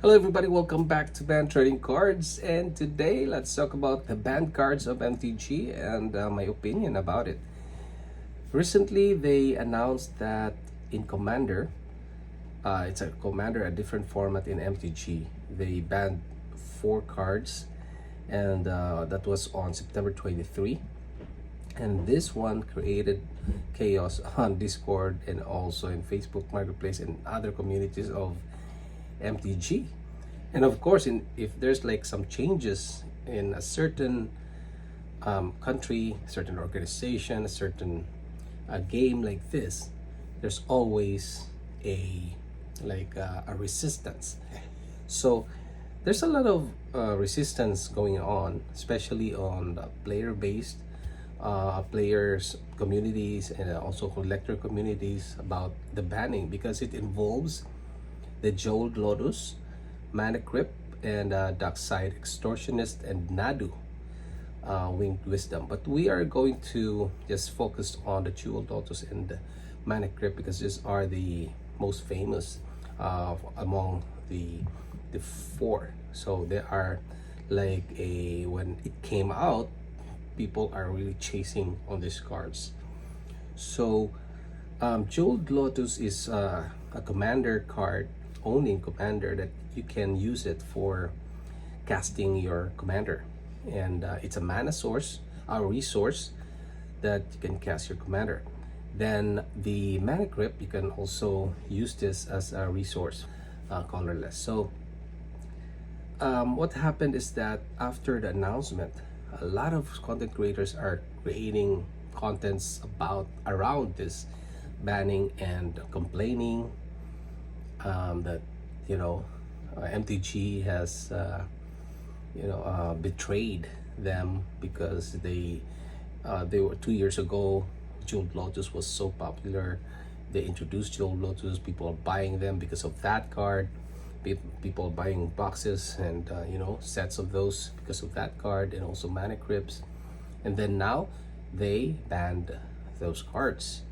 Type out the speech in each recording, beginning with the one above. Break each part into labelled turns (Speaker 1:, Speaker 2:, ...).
Speaker 1: Hello everybody, welcome back to Band Trading Cards, and today let's talk about the banned cards of MTG and my opinion about it. Recently they announced that in Commander, it's a Commander, a different format in MTG. They banned 4 cards, and that was on September 23. And this one created chaos on Discord and also in Facebook Marketplace and other communities of MTG. And of course, if there's like some changes in a certain country, certain organization, a certain game like this, there's always a a resistance. So there's a lot of resistance going on, especially on the player-based players communities and also collector communities about the banning, because it involves the Jeweled Lotus, Mana Crypt, and Darkside Extortionist, and Nadu, Winged Wisdom. But we are going to just focus on the Jeweled Lotus and the Mana Crypt because these are the most famous among the 4. So they are when it came out, people are really chasing on these cards. So Jeweled Lotus is a commander card, owning commander, that you can use it for casting your commander, and it's a mana source, a resource that you can cast your commander. Then the Mana Crypt, you can also use this as a resource, colorless. So what happened is that after the announcement, a lot of content creators are creating contents around this banning and complaining that MTG has betrayed them, because they were 2 years ago. Jeweled Lotus was so popular. They introduced Jeweled Lotus. People are buying them because of that card. People buying boxes and sets of those because of that card, and also Mana Crypts. And then now they banned those cards.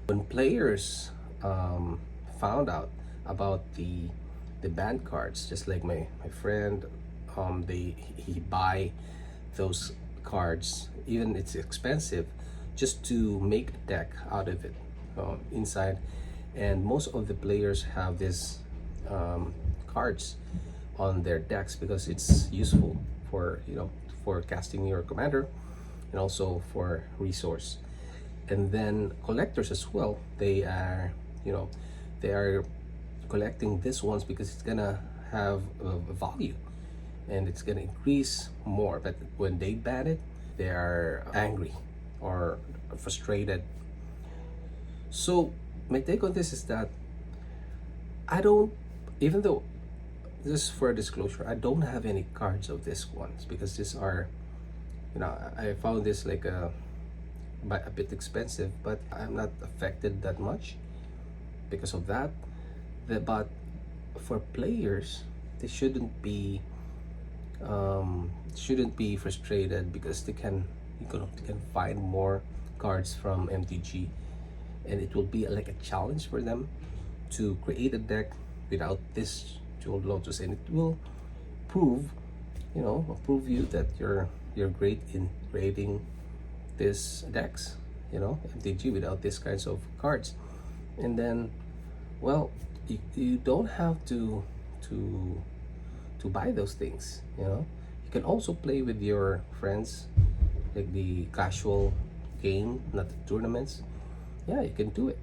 Speaker 1: When players found out about the banned cards, just like my friend, he buy those cards, even it's expensive, just to make a deck out of it inside. And most of the players have this cards on their decks because it's useful for for casting your commander and also for resource. And then collectors as well, they are collecting these ones because it's gonna have a value and it's gonna increase more. But when they ban it, they are angry or frustrated. So my take on this is that I don't, even though, just for disclosure, I don't have any cards of these ones, because these are, I found this a bit expensive, but I'm not affected that much because of that. But for players, they shouldn't be frustrated, because they can find more cards from MTG, and it will be like a challenge for them to create a deck without this Jeweled Lotus, and it will prove you that you're great in creating these decks, MTG, without these kinds of cards. And then, well, you don't have to buy those things. You can also play with your friends, like the casual game, not the tournaments. Yeah, you can do it.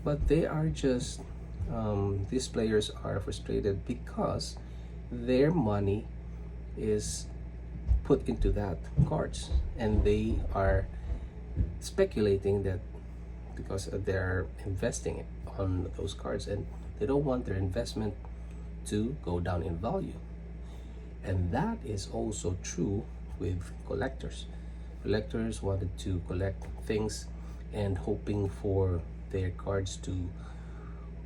Speaker 1: But they are just these players are frustrated because their money is put into that cards, and they are speculating that because they're investing it on those cards, and they don't want their investment to go down in value. And that is also true with collectors. Collectors wanted to collect things and hoping for their cards to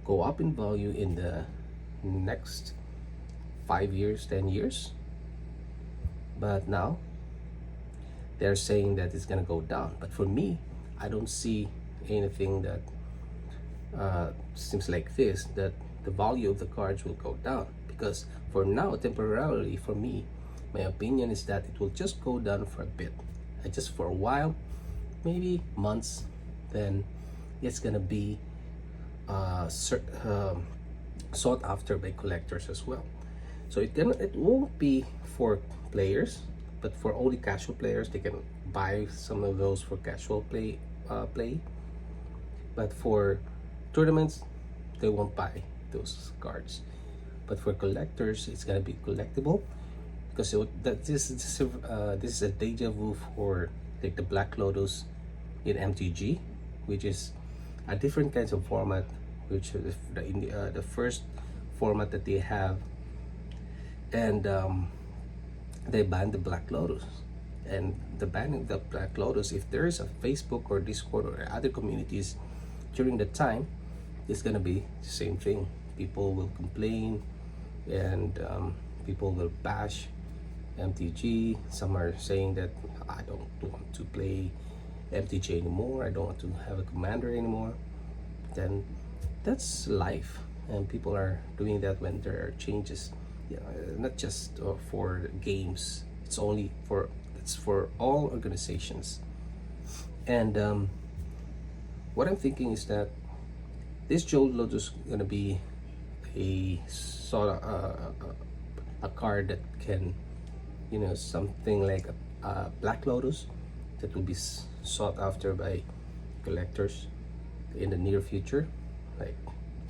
Speaker 1: go up in value in the next 5 years, 10 years. But now they're saying that it's gonna go down. But for me, I don't see anything that seems like this, that the value of the cards will go down. Because for now, temporarily, for me, my opinion is that it will just go down for a bit, just for a while, maybe months. Then it's gonna be sought after by collectors as well. So it won't be for players, but for only casual players. They can buy some of those for casual play. But for tournaments, they won't buy those cards. But for collectors, it's gonna be collectible, because this is a deja vu for like the Black Lotus in MTG, which is a different kinds of format, which is the first format that they have. And they banned the Black Lotus. And the banning the Black Lotus, if there is a Facebook or Discord or other communities during the time, it's gonna be the same thing. People will complain, and people will bash MTG. Some are saying that I don't want to play MTG anymore, I don't want to have a commander anymore. Then that's life, and people are doing that when there are changes. Not just for games. It's for all organizations. And what I'm thinking is that this Joe Lotus is gonna be a sort of a card that can, something like a Black Lotus that will be sought after by collectors in the near future, like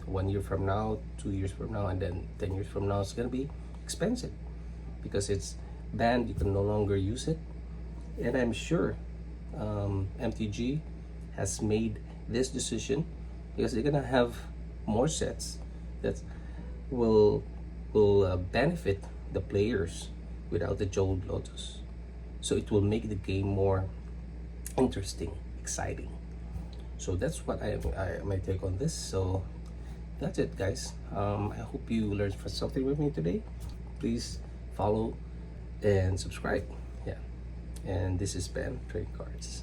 Speaker 1: 1 year from now, 2 years from now, and then 10 years from now. It's gonna be expensive because it's banned. You can no longer use it. And I'm sure MTG has made this decision because they're gonna have more sets that will benefit the players without the Jeweled Lotus. So it will make the game more interesting, exciting. So that's what my take on this. So that's it, guys. I hope you learned something with me today. Please follow and subscribe. Yeah. And this is Ben Trading Cards.